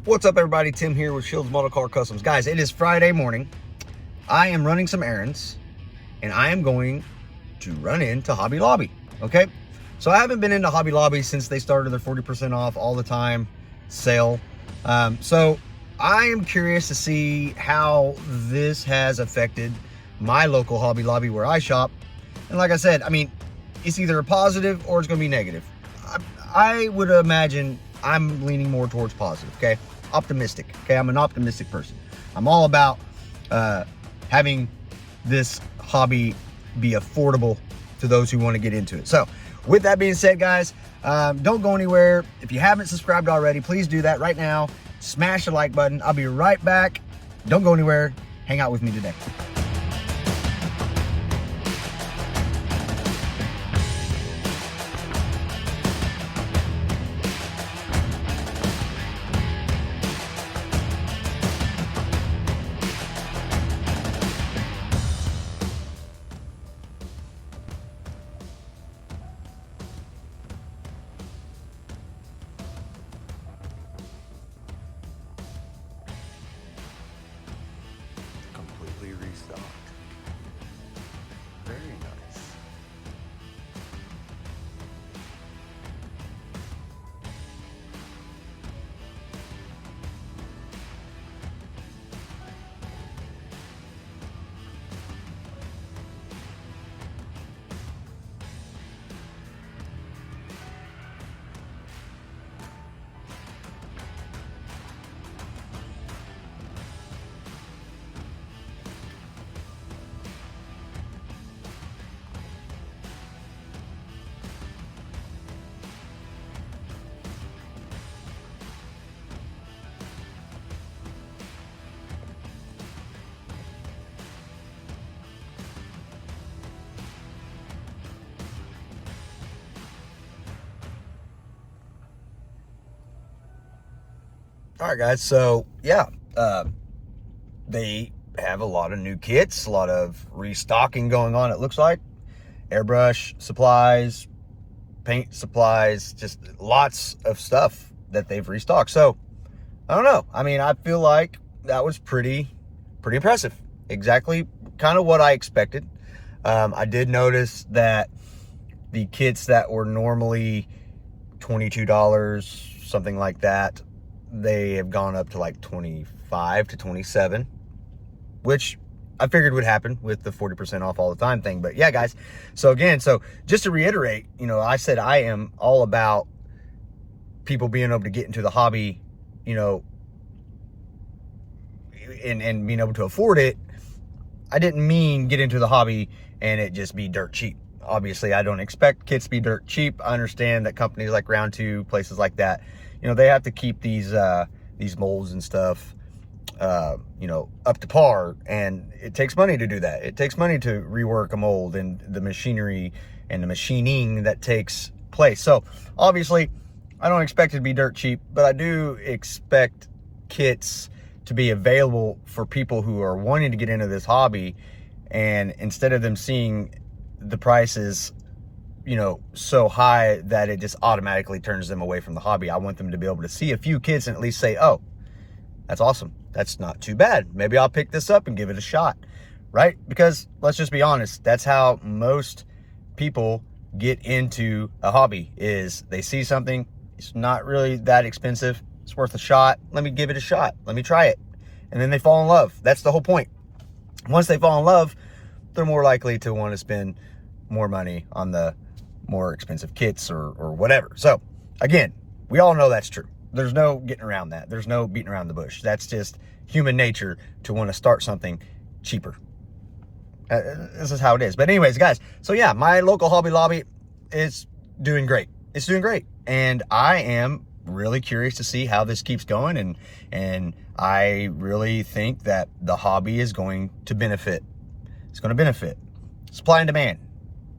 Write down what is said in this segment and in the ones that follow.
What's up, everybody? Tim here with Shields Model Car Customs. Guys, it is Friday morning. I am running some errands, and I am going to run into Hobby Lobby, okay? So I haven't been into Hobby Lobby since they started their 40% off all the time sale. So I am curious to see how this has affected my local Hobby Lobby where I shop. And like I said, I mean, it's either a positive or it's going to be negative. I would imagine I'm leaning more towards positive, okay? Optimistic, okay? I'm an optimistic person. I'm all about having this hobby be affordable to those who want to get into it. So with that being said, guys, don't go anywhere. If you haven't subscribed already, please do that right now. Smash the like button. I'll be right back. Don't go anywhere. Hang out with me today. Completely restocked. Very nice. All right, guys. So yeah, they have a lot of new kits, a lot of restocking going on. It looks like airbrush supplies, paint supplies, just lots of stuff that they've restocked. So I don't know. I mean, I feel like that was pretty impressive. Exactly kind of what I expected. I did notice that the kits that were normally $22, something like that, they have gone up to like 25 to 27, which I figured would happen with the 40% off all the time thing. But yeah, guys, so again, so just to reiterate, you know, I said I am all about people being able to get into the hobby, you know, and being able to afford it. I didn't mean get into the hobby and it just be dirt cheap. Obviously, I don't expect kits to be dirt cheap. I understand that companies like Round 2, places like that, you know, they have to keep these molds and stuff, you know, up to par, and it takes money to do that. It takes money to rework a mold and the machinery and the machining that takes place. So obviously, I don't expect it to be dirt cheap, but I do expect kits to be available for people who are wanting to get into this hobby, and instead of them seeing the prices, you know, so high that it just automatically turns them away from the hobby, I want them to be able to see a few kits and at least say, oh, that's awesome. That's not too bad. Maybe I'll pick this up and give it a shot, right? Because let's just be honest, that's how most people get into a hobby, is they see something, it's not really that expensive, it's worth a shot, let me give it a shot, let me try it. And then they fall in love. That's the whole point. Once they fall in love, they're more likely to want to spend more money on the more expensive kits or whatever. So again, we all know that's true. There's no getting around that. There's no beating around the bush. That's just human nature to want to start something cheaper. This is how it is. But anyways, guys, so yeah, my local Hobby Lobby is doing great. It's doing great. And I am really curious to see how this keeps going. And I really think that the hobby is going to benefit. It's going to benefit. Supply and demand.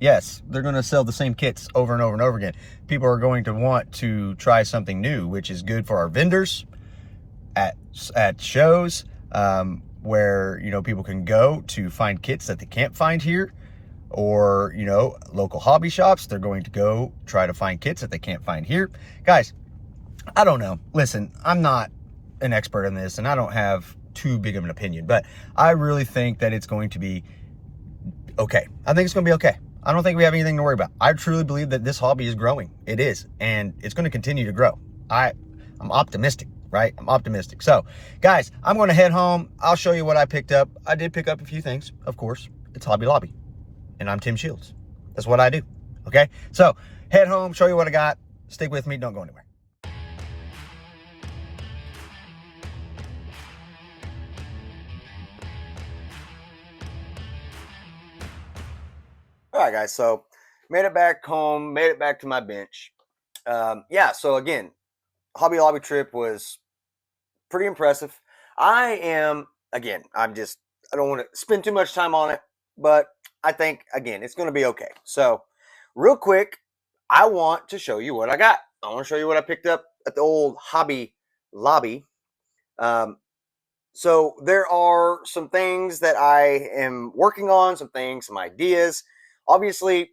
Yes, they're going to sell the same kits over and over and over again. People are going to want to try something new, which is good for our vendors at shows, where, you know, people can go to find kits that they can't find here, or, you know, local hobby shops. They're going to go try to find kits that they can't find here. Guys, I don't know. Listen, I'm not an expert in this, and I don't have too big of an opinion, but I really think that it's going to be okay. I think it's going to be okay. I don't think we have anything to worry about. I truly believe that this hobby is growing. It is, and it's going to continue to grow. I'm optimistic, right? I'm optimistic. So, guys, I'm going to head home. I'll show you what I picked up. I did pick up a few things, of course. It's Hobby Lobby, and I'm Tim Shields. That's what I do, okay? So, head home, show you what I got. Stick with me. Don't go anywhere. All right, guys, so made it back home, made it back to my bench. Yeah, so again, Hobby Lobby trip was pretty impressive. I don't want to spend too much time on it, but I think, again, it's going to be okay. So, real quick, I want to show you what I got. I want to show you what I picked up at the old Hobby Lobby. So, there are some things that I am working on, some ideas. Obviously,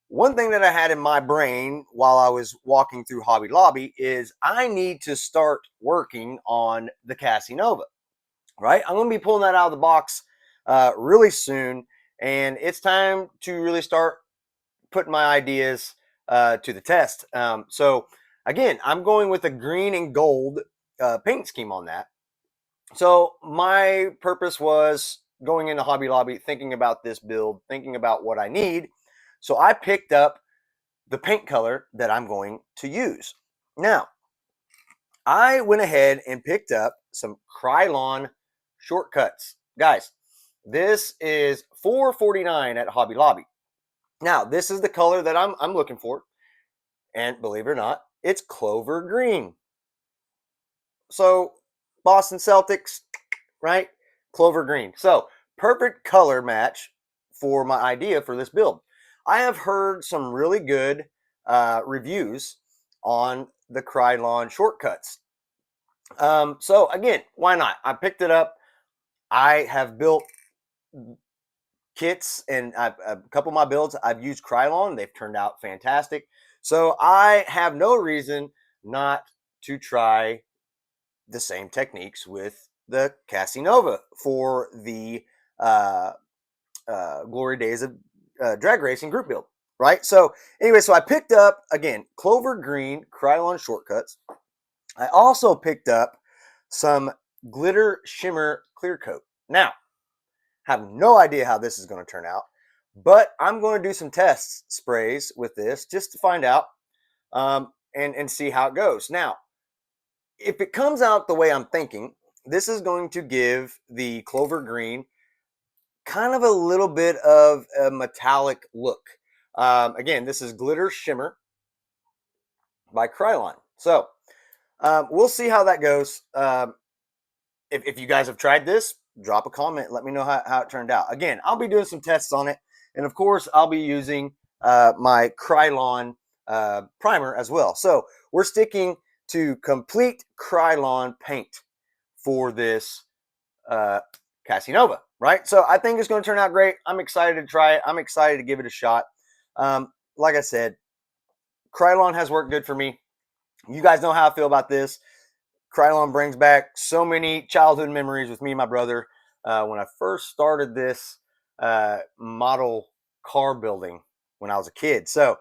one thing that I had in my brain while I was walking through Hobby Lobby is I need to start working on the Cassie Nova, right? I'm going to be pulling that out of the box really soon, and it's time to really start putting my ideas to the test. So again, I'm going with a green and gold paint scheme on that. So my purpose was going into Hobby Lobby, thinking about this build, thinking about what I need. So I picked up the paint color that I'm going to use. Now, I went ahead and picked up some Krylon shortcuts. Guys, this is $4.49 at Hobby Lobby. Now, this is the color that I'm looking for. And believe it or not, it's Clover Green. So, Boston Celtics, right? Clover Green. So, perfect color match for my idea for this build. I have heard some really good reviews on the Krylon shortcuts. So again, why not? I picked it up. I have built kits, and a couple of my builds I've used Krylon. They've turned out fantastic. So I have no reason not to try the same techniques with the Cassie Nova for the Glory Days of Drag Racing group build, right? So anyway, so I picked up, again, Clover Green Krylon shortcuts. I also picked up some Glitter Shimmer Clear Coat. Now, have no idea how this is going to turn out, but I'm going to do some test sprays with this just to find out and see how it goes. Now, if it comes out the way I'm thinking, this is going to give the Clover Green kind of a little bit of a metallic look. Again, this is Glitter Shimmer by Krylon. So, we'll see how that goes. If you guys have tried this, drop a comment. Let me know how it turned out. Again, I'll be doing some tests on it. And of course, I'll be using my Krylon primer as well. So we're sticking to complete Krylon paint for this Cassie Nova, right? So I think it's going to turn out great. I'm excited to try it. I'm excited to give it a shot. Like I said, Krylon has worked good for me. You guys know how I feel about this. Krylon brings back so many childhood memories with me and my brother when I first started this model car building when I was a kid. So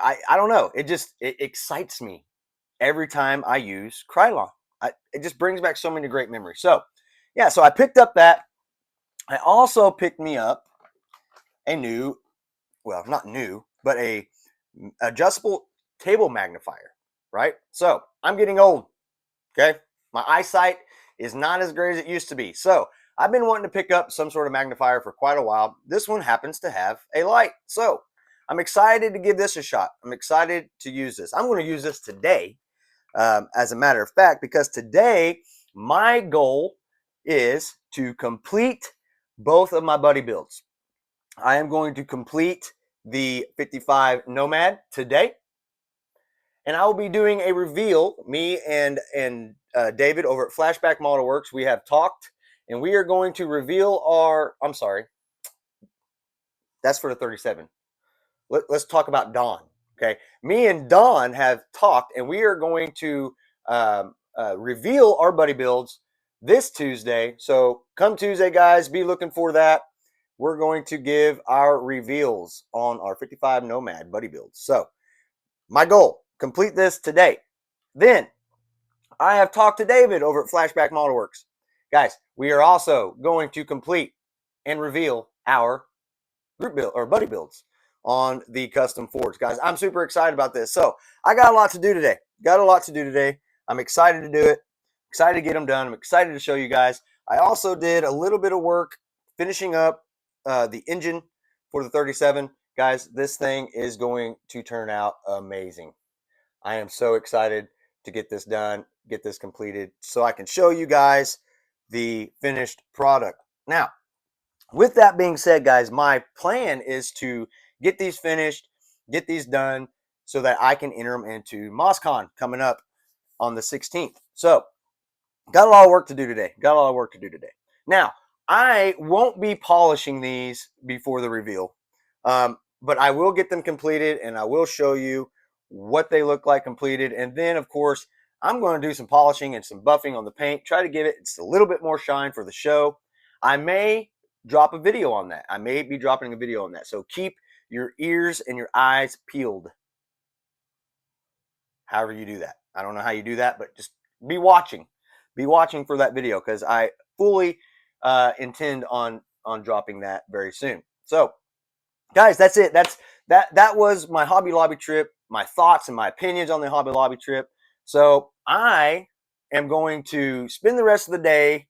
I don't know. It excites me every time I use Krylon. It just brings back so many great memories. So yeah, so I picked up that. I also picked me up a new, well, not new, but a adjustable table magnifier, right? So I'm getting old. Okay, my eyesight is not as great as it used to be. So I've been wanting to pick up some sort of magnifier for quite a while. This one happens to have a light. So I'm excited to give this a shot. I'm excited to use this. I'm going to use this today, as a matter of fact, because today my goal is to complete both of my buddy builds. I am going to complete the 55 Nomad today. And I will be doing a reveal. Me and David over at Flashback Model Works, we have talked, and we are going to reveal our. I'm sorry, that's for the 37. Let's talk about Dawn. Okay, me and Dawn have talked, and we are going to reveal our buddy builds this Tuesday. So come Tuesday, guys, be looking for that. We're going to give our reveals on our 55 Nomad buddy builds. So my goal, complete this today. Then I have talked to David over at Flashback Model Works. Guys, we are also going to complete and reveal our group build or buddy builds on the custom Fords. Guys, I'm super excited about this. So I got a lot to do today. I'm excited to do it. Excited to get them done. I'm excited to show you guys. I also did a little bit of work finishing up the engine for the 37. Guys, this thing is going to turn out amazing. I am so excited to get this done, get this completed, so I can show you guys the finished product. Now, with that being said, guys, my plan is to get these finished, get these done, so that I can enter them into MOSCON coming up on the 16th. So, got a lot of work to do today. Now, I won't be polishing these before the reveal, but I will get them completed, and I will show you what they look like completed. And then, of course, I'm going to do some polishing and some buffing on the paint, try to give it just a little bit more shine for the show. I may drop a video on that. I may be dropping a video on that. So keep your ears and your eyes peeled. However you do that. I don't know how you do that, but just be watching. Be watching for that video, because I fully intend on dropping that very soon. So, guys, that's it. That was my Hobby Lobby trip, my thoughts and my opinions on the Hobby Lobby trip. So I am going to spend the rest of the day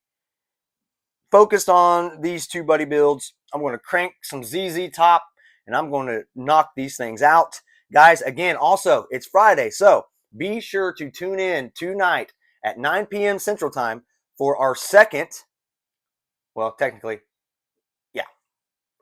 focused on these two buddy builds. I'm going to crank some ZZ Top, and I'm going to knock these things out. Guys, again, also, it's Friday, so be sure to tune in tonight at 9 p.m. Central Time for our second, well, technically, yeah,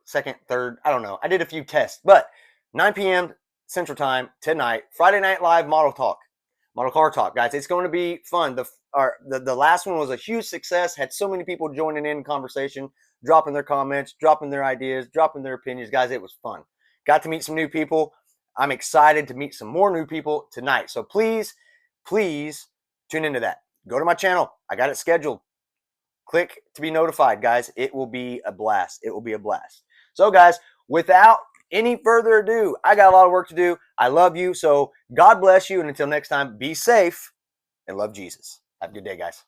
second, third, I don't know. I did a few tests, but 9 p.m. Central Time tonight, Friday Night Live Model Car Talk, guys. It's going to be fun. The last one was a huge success. Had so many people joining in conversation, dropping their comments, dropping their ideas, dropping their opinions. Guys, it was fun. Got to meet some new people. I'm excited to meet some more new people tonight. So please tune into that. Go to my channel. I got it scheduled. Click to be notified, guys. It will be a blast. So, guys, without any further ado, I got a lot of work to do. I love you. So God bless you. And until next time, be safe and love Jesus. Have a good day, guys.